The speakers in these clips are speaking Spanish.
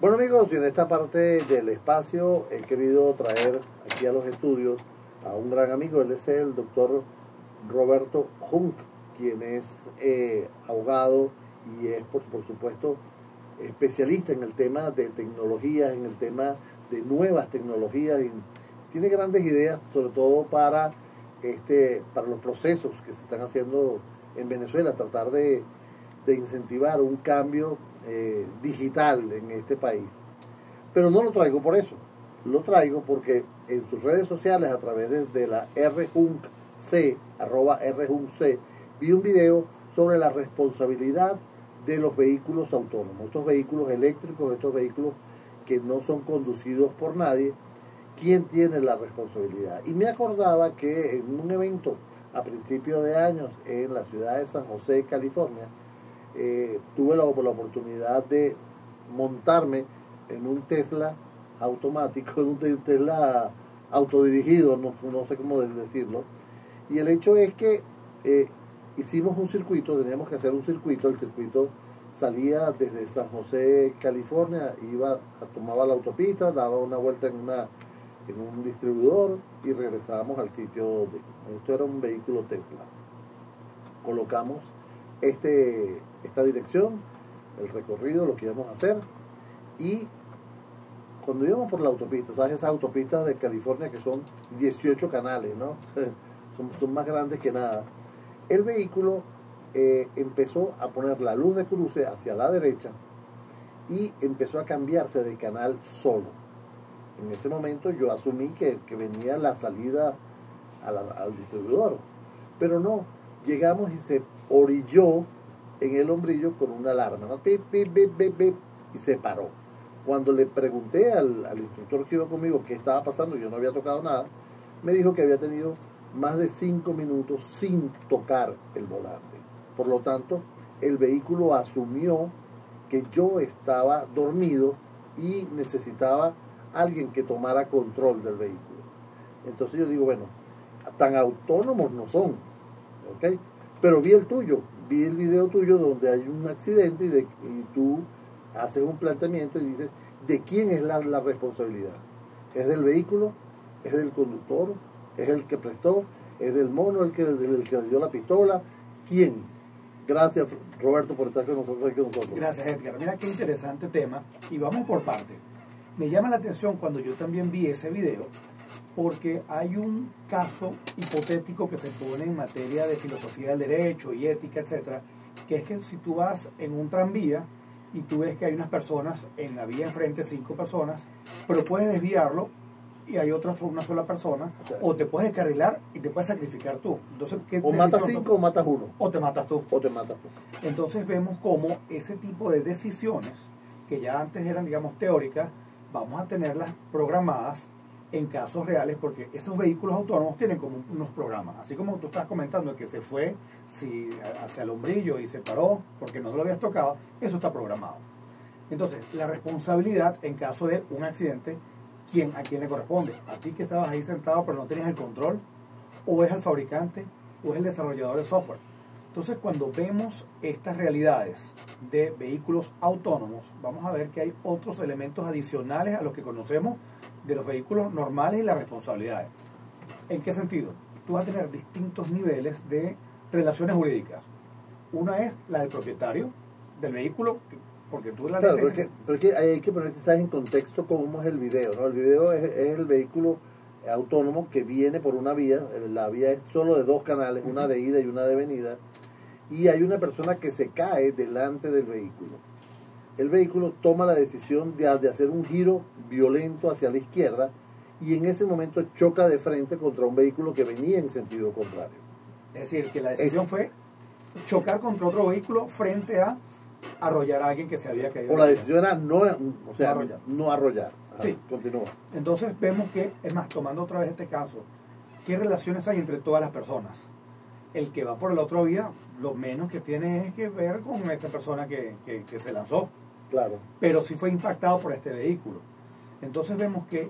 Bueno amigos, y en esta parte del espacio he querido traer aquí a los estudios a un gran amigo. Él es el doctor Roberto Hunk, quien es abogado y es por supuesto especialista en el tema de tecnologías, en el tema de nuevas tecnologías, y tiene grandes ideas sobre todo para los procesos que se están haciendo en Venezuela, tratar de incentivar un cambio digital en este país. Pero no lo traigo por eso, lo traigo porque en sus redes sociales, a través de la @rhuncc, vi un video sobre la responsabilidad de los vehículos autónomos, estos vehículos eléctricos, estos vehículos que no son conducidos por nadie. ¿Quién tiene la responsabilidad? Y me acordaba que en un evento a principios de años en la ciudad de San José, California, tuve la oportunidad de montarme en un Tesla automático, en un Tesla autodirigido, no sé cómo decirlo. Y el hecho es que hicimos un circuito, teníamos que hacer un circuito. El circuito salía desde San José, California, tomaba la autopista, daba una vuelta en un distribuidor y regresábamos al sitio. Esto era un vehículo Tesla. Colocamos esta dirección, el recorrido, lo que íbamos a hacer, y cuando íbamos por la autopista, ¿sabes? Esas autopistas de California que son 18 canales, ¿no? son más grandes que nada. El vehículo empezó a poner la luz de cruce hacia la derecha y empezó a cambiarse de canal solo. En ese momento yo asumí que venía la salida al distribuidor, pero no, llegamos y se orilló en el hombrillo con una alarma, ¿no? Pip, pip, pip, pip, pip, y se paró. Cuando le pregunté al instructor que iba conmigo qué estaba pasando, yo no había tocado nada, me dijo que había tenido más de 5 minutos sin tocar el volante. Por lo tanto, el vehículo asumió que yo estaba dormido y necesitaba alguien que tomara control del vehículo. Entonces yo digo, bueno, tan autónomos no son, ¿ok? Pero vi el video tuyo donde hay un accidente y tú haces un planteamiento y dices, ¿de quién es la responsabilidad? ¿Es del vehículo? ¿Es del conductor? ¿Es el que prestó? ¿Es del mono el que dio la pistola? ¿Quién? Gracias, Roberto, por estar con nosotros. Gracias, Edgar. Mira qué interesante tema. Y vamos por partes. Me llama la atención cuando yo también vi ese video, porque hay un caso hipotético que se pone en materia de filosofía del derecho y ética, etcétera, que es que si tú vas en un tranvía y tú ves que hay unas personas en la vía enfrente, 5 personas, pero puedes desviarlo y hay una sola persona, o te puedes descarrilar y te puedes sacrificar tú. Entonces, o matas 5 o matas 1. O te matas tú. Entonces vemos cómo ese tipo de decisiones, que ya antes eran, digamos, teóricas, vamos a tenerlas programadas en casos reales, porque esos vehículos autónomos tienen como unos programas. Así como tú estás comentando, el que se fue hacia el hombrillo y se paró porque no lo habías tocado, eso está programado. Entonces, la responsabilidad en caso de un accidente, ¿a quién le corresponde? ¿A ti que estabas ahí sentado pero no tenías el control? ¿O es al fabricante? ¿O es el desarrollador de software? Entonces, cuando vemos estas realidades de vehículos autónomos, vamos a ver que hay otros elementos adicionales a los que conocemos de los vehículos normales y las responsabilidades. ¿En qué sentido? Tú vas a tener distintos niveles de relaciones jurídicas. Una es la del propietario del vehículo, porque tú la claro, pero que hay que poner quizás en contexto cómo es el video, ¿no? El video es el vehículo autónomo que viene por una vía. La vía es solo de 2 canales, una de ida y una de venida, y hay una persona que se cae delante del vehículo. El vehículo toma la decisión de hacer un giro violento hacia la izquierda y en ese momento choca de frente contra un vehículo que venía en sentido contrario. Es decir, que la decisión fue chocar contra otro vehículo frente a arrollar a alguien que se había caído. O la decisión era no arrollar. Sí. Continúa. Entonces vemos que, es más, tomando otra vez este caso, ¿qué relaciones hay entre todas las personas? El que va por el otro vía, lo menos que tiene es que ver con esta persona que se lanzó. Claro. Pero sí fue impactado por este vehículo. Entonces vemos que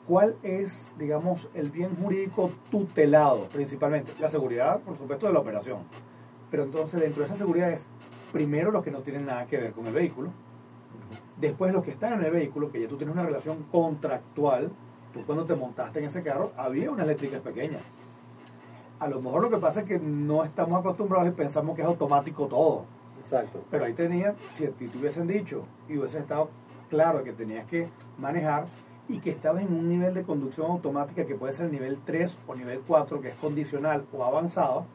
cuál es, digamos, el bien jurídico tutelado, principalmente. La seguridad, por supuesto, de la operación. Pero entonces dentro de esa seguridad es, primero, los que no tienen nada que ver con el vehículo. Después los que están en el vehículo, que ya tú tienes una relación contractual, tú cuando te montaste en ese carro, había unas eléctricas pequeñas. A lo mejor lo que pasa es que no estamos acostumbrados y pensamos que es automático todo. Exacto. Pero ahí tenías, si a ti te hubiesen dicho y hubiese estado claro que tenías que manejar y que estabas en un nivel de conducción automática que puede ser el nivel 3 o nivel 4, que es condicional o avanzado,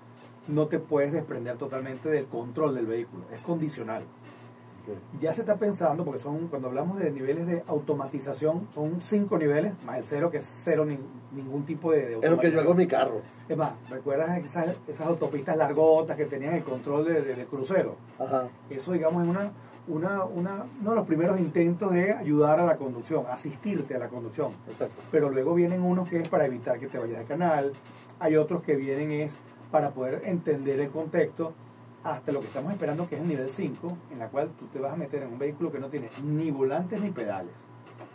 no te puedes desprender totalmente del control del vehículo, es condicional. Okay. Ya se está pensando, porque cuando hablamos de niveles de automatización, son 5 niveles, más el 0, que es cero ningún tipo de Es lo que yo hago en mi carro. Es más, ¿recuerdas esas autopistas largotas que tenían el control de crucero? Ajá. Eso, digamos, es uno de los primeros intentos de ayudar a la conducción, asistirte a la conducción. Exacto. Pero luego vienen unos que es para evitar que te vayas de canal, hay otros que vienen es para poder entender el contexto, hasta lo que estamos esperando, que es el nivel 5, en la cual tú te vas a meter en un vehículo que no tiene ni volantes ni pedales.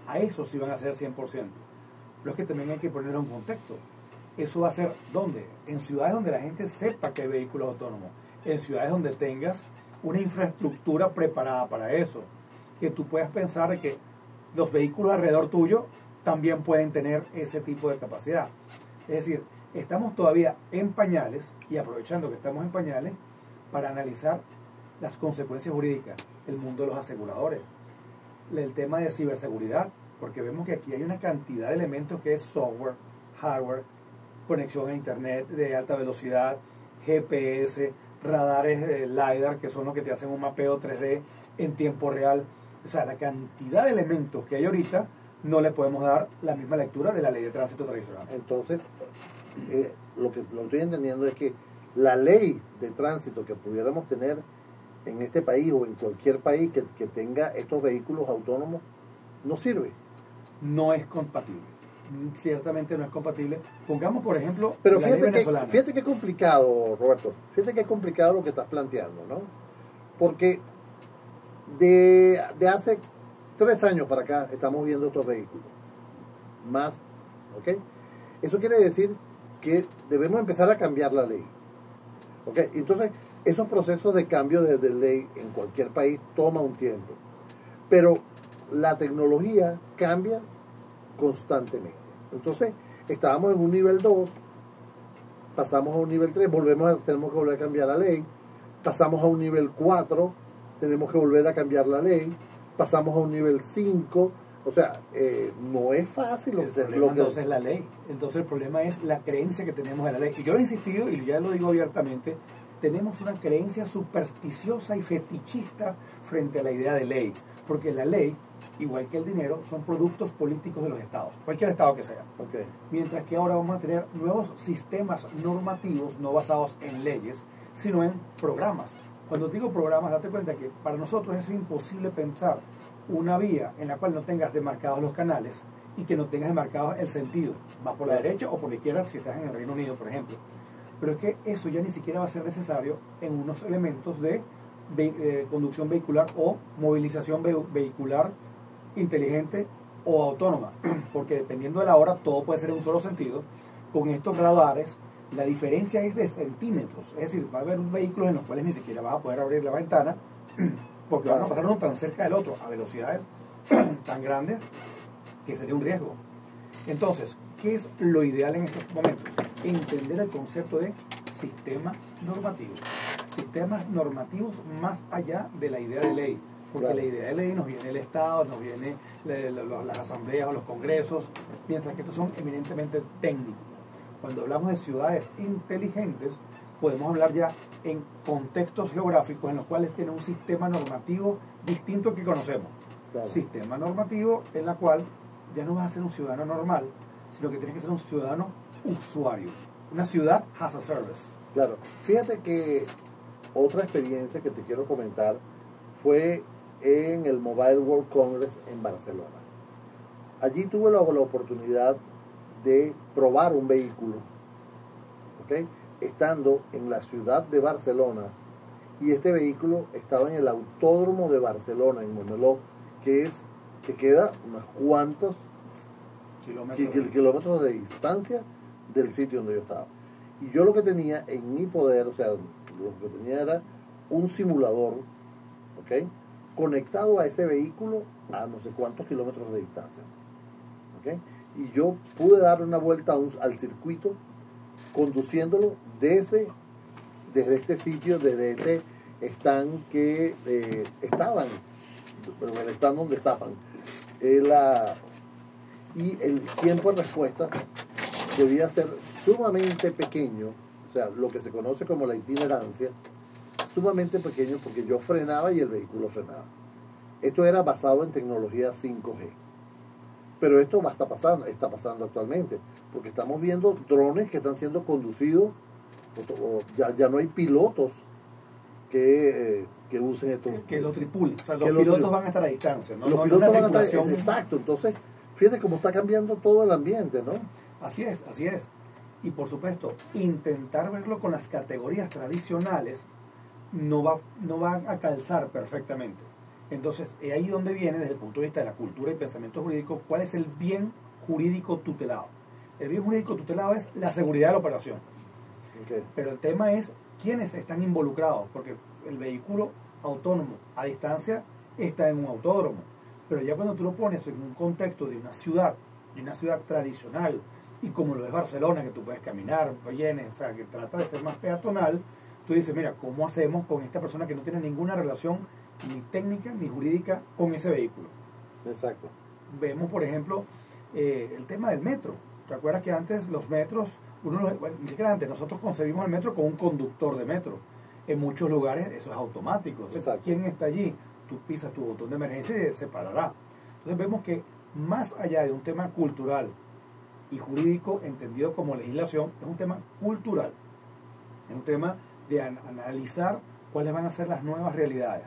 A eso sí van a ser 100%. Pero es que también hay que ponerlo en contexto. Eso va a ser, ¿dónde? En ciudades donde la gente sepa que hay vehículos autónomos, en ciudades donde tengas una infraestructura preparada para eso, que tú puedas pensar de que los vehículos alrededor tuyo también pueden tener ese tipo de capacidad. Es decir, estamos todavía en pañales, y aprovechando que estamos en pañales, para analizar las consecuencias jurídicas, el mundo de los aseguradores, el tema de ciberseguridad, porque vemos que aquí hay una cantidad de elementos que es software, hardware, conexión a internet de alta velocidad, GPS, radares de LiDAR, que son los que te hacen un mapeo 3D en tiempo real. O sea, la cantidad de elementos que hay ahorita no le podemos dar la misma lectura de la ley de tránsito tradicional. Entonces, lo que estoy entendiendo es que la ley de tránsito que pudiéramos tener en este país o en cualquier país que tenga estos vehículos autónomos no sirve. No es compatible. Ciertamente no es compatible. Pongamos, por ejemplo, pero la ley venezolana. fíjate qué complicado, Roberto. Fíjate qué complicado lo que estás planteando, ¿no? Porque de hace 3 años para acá estamos viendo estos vehículos. Más, ¿ok? Eso quiere decir que debemos empezar a cambiar la ley. ¿Ok? Entonces, esos procesos de cambio de ley en cualquier país toma un tiempo. Pero la tecnología cambia constantemente. Entonces, estábamos en un nivel 2, pasamos a un nivel 3, tenemos que volver a cambiar la ley, pasamos a un nivel 4, tenemos que volver a cambiar la ley, pasamos a un nivel 5, o sea, no es fácil entonces es la ley. Entonces el problema es la creencia que tenemos en la ley. Y yo lo he insistido y ya lo digo abiertamente, tenemos una creencia supersticiosa y fetichista frente a la idea de ley. Porque la ley, igual que el dinero, son productos políticos de los estados, cualquier estado que sea. Okay. Mientras que ahora vamos a tener nuevos sistemas normativos no basados en leyes, sino en programas. Cuando digo programas, date cuenta que para nosotros es imposible pensar una vía en la cual no tengas demarcados los canales y que no tengas demarcados el sentido. Vas por la derecha o por la izquierda si estás en el Reino Unido, por ejemplo. Pero es que eso ya ni siquiera va a ser necesario en unos elementos de conducción vehicular o movilización vehicular inteligente o autónoma, porque dependiendo de la hora todo puede ser en un solo sentido. Con estos radares la diferencia es de centímetros, es decir, va a haber vehículos en los cuales ni siquiera vas a poder abrir la ventana porque van a pasar uno tan cerca del otro a velocidades tan grandes que sería un riesgo. Entonces, ¿qué es lo ideal en estos momentos? Entender el concepto de sistema normativo. Sistemas normativos más allá de la idea de ley. Porque claro, la idea de ley nos viene el Estado, nos viene las asambleas o los congresos, mientras que estos son eminentemente técnicos. Cuando hablamos de ciudades inteligentes, podemos hablar ya en contextos geográficos en los cuales tiene un sistema normativo distinto al que conocemos. Claro. Sistema normativo en la cual ya no vas a ser un ciudadano normal, sino que tienes que ser un ciudadano usuario. Una ciudad as a service. Claro. Fíjate que otra experiencia que te quiero comentar fue en el Mobile World Congress en Barcelona. Allí tuve la oportunidad de probar un vehículo, ¿okay? Estando en la ciudad de Barcelona, y este vehículo estaba en el Autódromo de Barcelona, en Montmeló, que queda unos cuantos kilómetros de distancia del sitio donde yo estaba. Y yo lo que tenía en mi poder, o sea, lo que tenía era un simulador, ¿ok?, conectado a ese vehículo a no sé cuántos kilómetros de distancia. ¿Okay? Y yo pude dar una vuelta al circuito conduciéndolo desde este sitio, desde este stand que estaban, pero el stand donde estaban. Y el tiempo de respuesta debía ser sumamente pequeño, o sea, lo que se conoce como la itinerancia, sumamente pequeño porque yo frenaba y el vehículo frenaba. Esto era basado en tecnología 5G. Pero esto está pasando actualmente, porque estamos viendo drones que están siendo conducidos, ya no hay pilotos que usen esto. Que lo tripulen, o sea, los pilotos van a estar a distancia, ¿no? Los no pilotos van a estar, tripulación. exacto, entonces, fíjate cómo está cambiando todo el ambiente, ¿no? Así es. Y por supuesto, intentar verlo con las categorías tradicionales no va a calzar perfectamente. Entonces, es ahí donde viene, desde el punto de vista de la cultura y pensamiento jurídico, cuál es el bien jurídico tutelado. El bien jurídico tutelado es la seguridad de la operación. Okay. Pero el tema es quiénes están involucrados, porque el vehículo autónomo a distancia está en un autódromo. Pero ya cuando tú lo pones en un contexto de una ciudad tradicional, y como lo es Barcelona, que tú puedes caminar, vienes, o sea, que trata de ser más peatonal, tú dices, mira, ¿cómo hacemos con esta persona que no tiene ninguna relación ni técnica ni jurídica con ese vehículo? Exacto. Vemos, por ejemplo, el tema del metro. ¿Te acuerdas que antes los metros, ni siquiera antes, nosotros concebimos el metro como un conductor de metro? En muchos lugares eso es automático. O sea, ¿quién está allí? Tú pisas tu botón de emergencia y se parará. Entonces vemos que más allá de un tema cultural y jurídico entendido como legislación, es un tema cultural. Es un tema de analizar cuáles van a ser las nuevas realidades.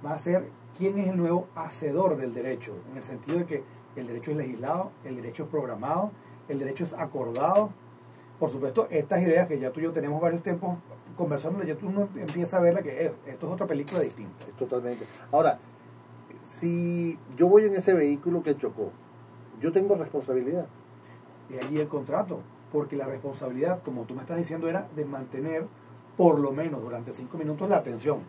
Va a ser quién es el nuevo hacedor del derecho, en el sentido de que el derecho es legislado, el derecho es programado, el derecho es acordado. Por supuesto, estas ideas que ya tú y yo tenemos varios tiempos conversando, ya tú no empiezas a verla que esto es otra película distinta. Es totalmente. Ahora, si yo voy en ese vehículo que chocó, yo tengo responsabilidad. Y allí el contrato, porque la responsabilidad, como tú me estás diciendo, era de mantener por lo menos durante 5 minutos la atención.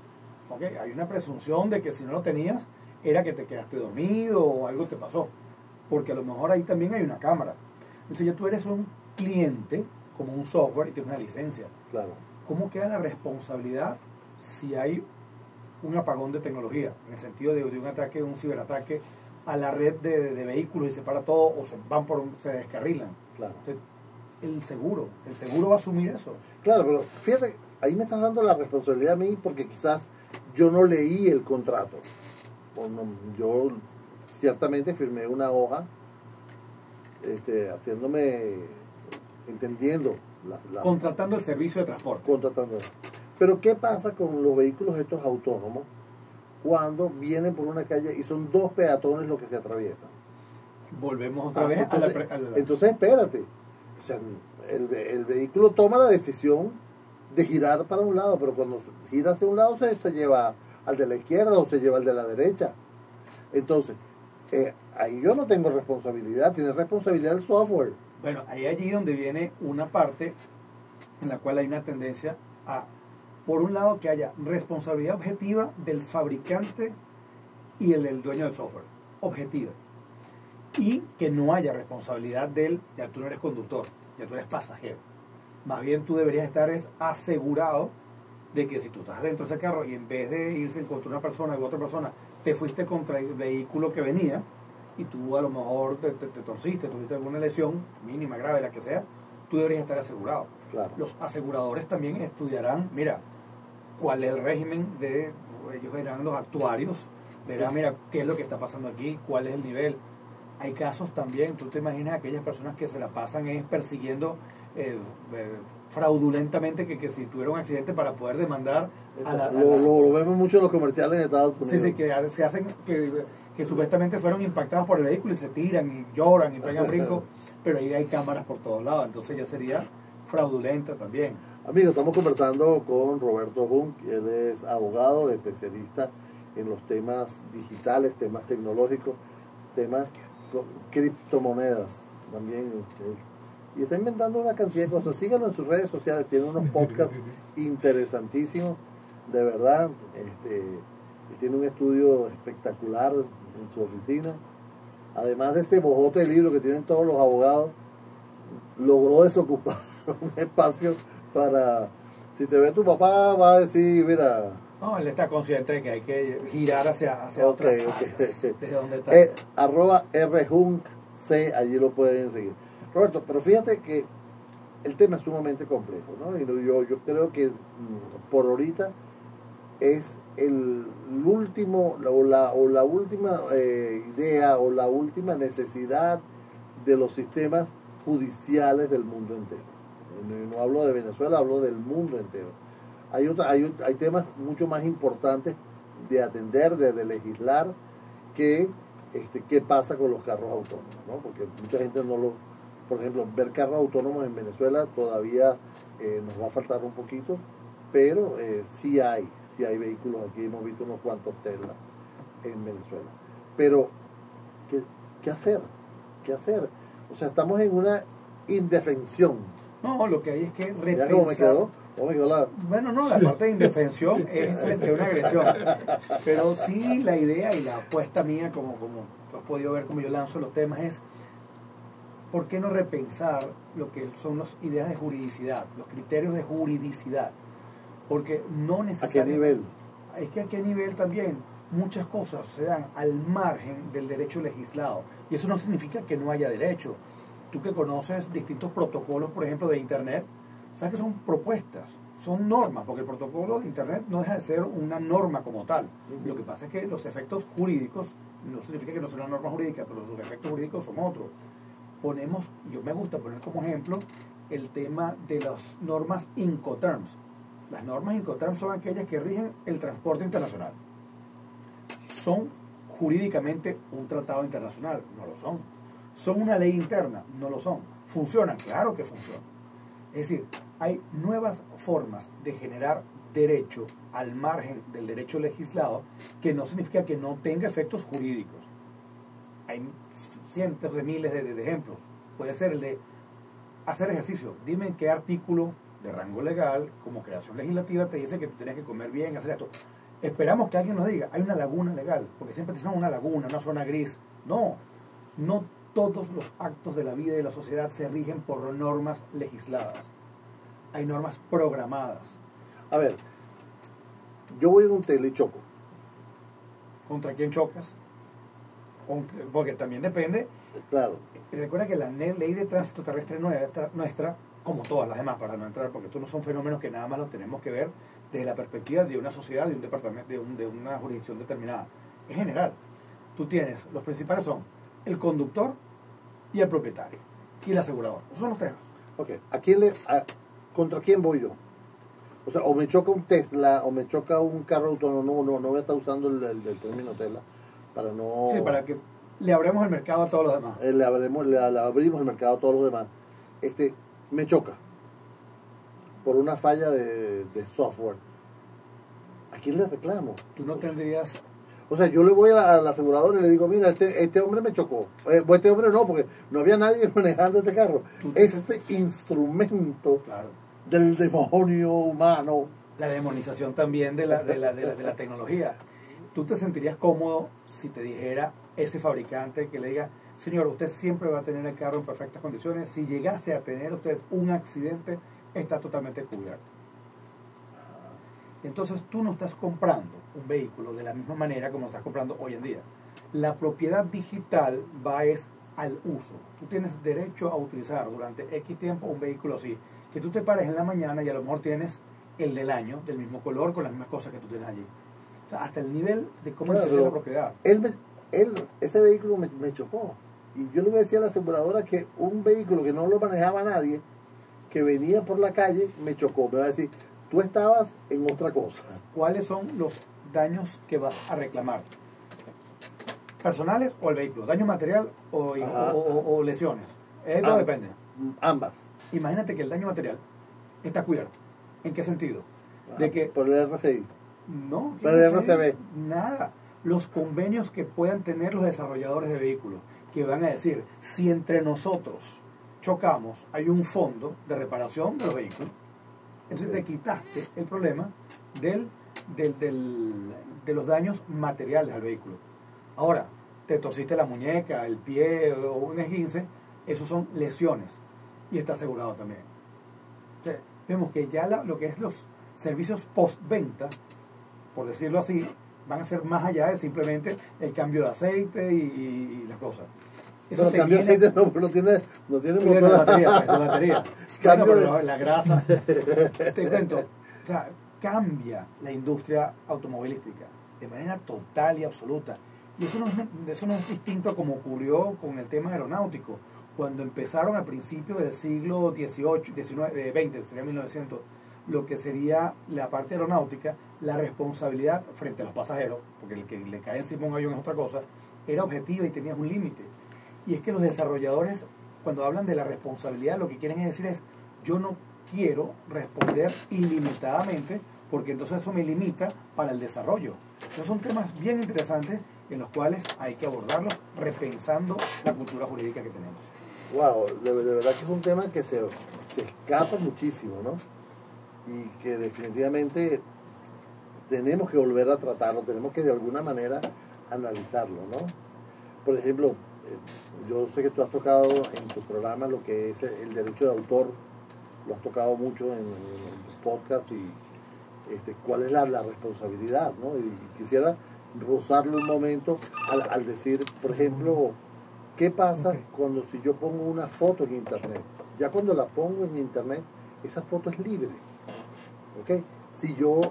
¿Okay? Hay una presunción de que si no lo tenías, era que te quedaste dormido o algo te pasó. Porque a lo mejor ahí también hay una cámara. Entonces ya tú eres un cliente, como un software, y tienes una licencia. Claro. ¿Cómo queda la responsabilidad si hay un apagón de tecnología? En el sentido de un ataque, de un ciberataque a la red de vehículos y se para todo o se descarrilan. Claro. Entonces, el seguro va a asumir eso. Claro, pero fíjate, ahí me estás dando la responsabilidad a mí porque quizás yo no leí el contrato. Yo ciertamente firmé una hoja entendiendo contratando el servicio de transporte. Contratando. Pero ¿qué pasa con los vehículos estos autónomos cuando vienen por una calle y son 2 peatones los que se atraviesan? Volvemos otra vez entonces espérate. O sea, el vehículo toma la decisión de girar para un lado, pero cuando gira hacia un lado se lleva al de la izquierda o se lleva al de la derecha. Entonces, ahí yo no tengo responsabilidad, tiene responsabilidad el software. Bueno, ahí allí donde viene una parte en la cual hay una tendencia a, por un lado, que haya responsabilidad objetiva del fabricante y el del dueño del software, objetiva. Y que no haya responsabilidad ya tú no eres conductor, ya tú eres pasajero. Más bien tú deberías estar asegurado de que si tú estás dentro de ese carro y en vez de irse contra una persona u otra persona, te fuiste contra el vehículo que venía y tú a lo mejor te torciste, tuviste alguna lesión mínima, grave, la que sea, tú deberías estar asegurado. Claro. Los aseguradores también estudiarán, mira, cuál es el régimen ellos verán los actuarios, verán, mira, qué es lo que está pasando aquí, cuál es el nivel. Hay casos también, tú te imaginas aquellas personas que se la pasan persiguiendo fraudulentamente que si tuvieron un accidente para poder demandar lo vemos mucho en los comerciales en Estados Unidos. Sí, que se hacen que supuestamente fueron impactados por el vehículo y se tiran y lloran y pegan brincos, pero ahí hay cámaras por todos lados, entonces ya sería fraudulenta también. Amigos, estamos conversando con Roberto Hunk, él es abogado, especialista en los temas digitales, temas tecnológicos, temas criptomonedas también. Y está inventando una cantidad de cosas. Síganlo en sus redes sociales, tiene unos podcasts interesantísimos, de verdad. Y tiene un estudio espectacular en su oficina, además de ese bojote de libro que tienen todos los abogados, logró desocupar un espacio para, si te ve tu papá, va a decir, mira... No, él está consciente de que hay que girar hacia otras áreas, desde donde está. @rjuncc, allí lo pueden seguir. Roberto, pero fíjate que el tema es sumamente complejo, ¿no? Y yo creo que por ahorita es el último, o la última idea, o la última necesidad de los sistemas judiciales del mundo entero. No hablo de Venezuela, hablo del mundo entero. Hay temas mucho más importantes de atender, de legislar, que qué pasa con los carros autónomos, ¿no? Porque mucha gente no lo... Por ejemplo, ver carros autónomos en Venezuela todavía nos va a faltar un poquito, pero sí hay vehículos aquí, hemos visto unos cuantos Tesla en Venezuela. Pero, ¿qué hacer? ¿Qué hacer? O sea, estamos en una indefensión. No, lo que hay es que repensar. ¿Ya cómo me quedó? ¿Cómo me quedó la...? Bueno, no, la parte de indefensión es frente a una agresión. Pero sí, la idea y la apuesta mía, como tú has podido ver, como yo lanzo los temas, es ¿por qué no repensar lo que son las ideas de juridicidad, los criterios de juridicidad? Porque no necesariamente... ¿A qué nivel? Es que a qué nivel también muchas cosas se dan al margen del derecho legislado. Y eso no significa que no haya derecho. Tú que conoces distintos protocolos, por ejemplo, de Internet, sabes que son propuestas, son normas, porque el protocolo de Internet no deja de ser una norma como tal. Lo que pasa es que los efectos jurídicos, no significa que no sea una norma jurídica, pero sus efectos jurídicos son otros. Yo me gusta poner como ejemplo el tema de las normas Incoterms. Las normas Incoterms son aquellas que rigen el transporte internacional. ¿Son jurídicamente un tratado internacional? No lo son. ¿Son una ley interna? No lo son. ¿Funcionan? Claro que funcionan. Es decir, hay nuevas formas de generar derecho al margen del derecho legislado, que no significa que no tenga efectos jurídicos. Hay cientos de miles de ejemplos. Puede ser el de hacer ejercicio. Dime en qué artículo de rango legal, como creación legislativa, te dice que tienes que comer bien, hacer esto. Esperamos que alguien nos diga, hay una laguna legal, porque siempre decimos una laguna, una zona gris. No todos los actos de la vida y de la sociedad se rigen por normas legisladas. Hay normas programadas. A ver, yo voy en un tele y choco. ¿Contra quién chocas? Porque también depende. Claro. Recuerda que la ley de tránsito terrestre nuestra, como todas las demás, para no entrar, porque estos no son fenómenos que nada más los tenemos que ver desde la perspectiva de una sociedad, de un departamento, de una jurisdicción determinada. En general, tú tienes, los principales son el conductor y el propietario y el asegurador. Esos son los tres. Ok, ¿contra quién voy yo? O sea, o me choca un Tesla o me choca un carro autónomo. No voy a estar usando el término Tesla para no... Sí, para que le abramos el mercado a todos los demás. Le abrimos el mercado a todos los demás. Me choca por una falla de software. ¿A quién le reclamo? Tú no tendrías... O sea, yo le voy al asegurador y le digo, mira, este hombre me chocó. Este hombre no, porque no había nadie manejando este carro. Instrumento, claro, del demonio humano. La demonización también de la tecnología. ¿Tú te sentirías cómodo si te dijera ese fabricante que le diga, señor, usted siempre va a tener el carro en perfectas condiciones, si llegase a tener usted un accidente, está totalmente cubierto? Entonces tú no estás comprando un vehículo de la misma manera como lo estás comprando hoy en día. La propiedad digital va al uso. Tú tienes derecho a utilizar durante X tiempo un vehículo así, que tú te pares en la mañana y a lo mejor tienes el del año, del mismo color, con las mismas cosas que tú tienes allí. O sea, hasta el nivel de cómo es la propiedad. Ese vehículo me chocó. Y yo le voy a decir a la aseguradora que un vehículo que no lo manejaba nadie, que venía por la calle, me chocó. Me va a decir, tú estabas en otra cosa. ¿Cuáles son los daños que vas a reclamar? ¿Personales o el vehículo? ¿Daño material o lesiones? Todo depende. Ambas. Imagínate que el daño material está cubierto. ¿En qué sentido? De que, por el RCI. No. Por el RCB. Nada. Los convenios que puedan tener los desarrolladores de vehículos, que van a decir, si entre nosotros chocamos, hay un fondo de reparación de los vehículos. Entonces te quitaste el problema de los daños materiales al vehículo. Ahora, te torciste la muñeca, el pie o un esguince, esos son lesiones y está asegurado también. O sea, vemos que ya lo que es los servicios postventa, por decirlo así, van a ser más allá de simplemente el cambio de aceite y las cosas. Eso pero cambio de aceite no, pero no tiene motor. La batería, la batería. Bueno, pero la grasa. Te cuento, o sea, cambia la industria automovilística de manera total y absoluta. Y eso no es distinto a como ocurrió con el tema aeronáutico. Cuando empezaron a principios del siglo XVIII, XX, sería 1900, lo que sería la parte aeronáutica, la responsabilidad frente a los pasajeros, porque el que le cae encima un avión es otra cosa, era objetiva y tenías un límite. Y es que los desarrolladores, cuando hablan de la responsabilidad, lo que quieren decir es, yo no quiero responder ilimitadamente, porque entonces eso me limita para el desarrollo. Entonces son temas bien interesantes en los cuales hay que abordarlos repensando la cultura jurídica que tenemos. Wow, de verdad que es un tema que se escapa muchísimo, ¿no? Y que definitivamente tenemos que volver a tratarlo, tenemos que de alguna manera analizarlo, ¿no? Por ejemplo, yo sé que tú has tocado en tu programa lo que es el derecho de autor, lo has tocado mucho en tu podcast y cuál es la responsabilidad, ¿no? Y quisiera rozarlo un momento al decir, por ejemplo, ¿qué pasa cuando si yo pongo una foto en internet? Ya cuando la pongo en internet, esa foto es libre, ¿ok? Si yo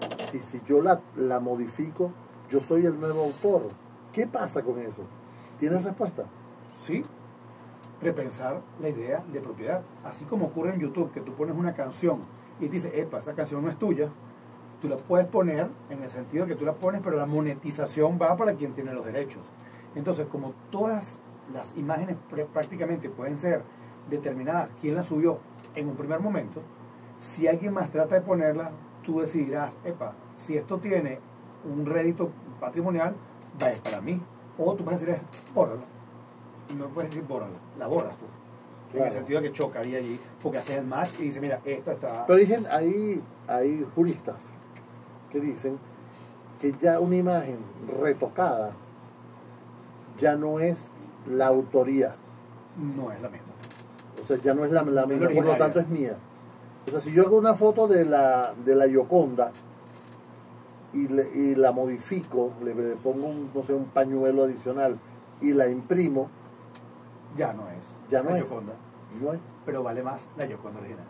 la modifico, yo soy el nuevo autor. ¿Qué pasa con eso? ¿Tienes respuesta? Sí, repensar la idea de propiedad. Así como ocurre en YouTube, que tú pones una canción y dices, epa, esa canción no es tuya, tú la puedes poner en el sentido que tú la pones, pero la monetización va para quien tiene los derechos. Entonces, como todas las imágenes prácticamente pueden ser determinadas quién las subió en un primer momento, si alguien más trata de ponerla, tú decidirás, epa, si esto tiene un rédito patrimonial, va a ser para mí. O tú puedes decir, bórrala. No puedes decir bórrala, la borras tú. Claro. En el sentido de que chocaría allí, porque haces el match y dice, mira, esto está... Pero hay juristas que dicen que ya una imagen retocada ya no es la autoría. No es la misma. O sea, ya no es la misma, por lo tanto es mía. O sea, si yo hago una foto de la Gioconda y la modifico, le pongo un pañuelo adicional y la imprimo, ya no es. Ya no la es. Gioconda. No es. Pero vale más la Gioconda original.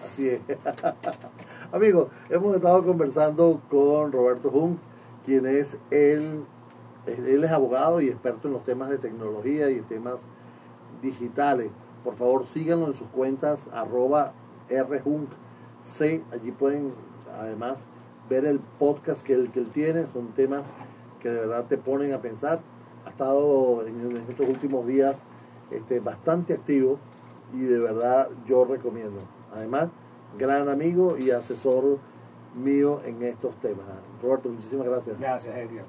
Así es. Amigos, hemos estado conversando con Roberto Jung, quien es él es abogado y experto en los temas de tecnología y temas digitales. Por favor, síganlo en sus cuentas @rjungc. Allí pueden además ver el podcast que él tiene. Son temas que de verdad te ponen a pensar. Ha estado en estos últimos días bastante activo y de verdad yo recomiendo. Además, gran amigo y asesor mío en estos temas. Roberto, muchísimas gracias. Gracias, Edgar.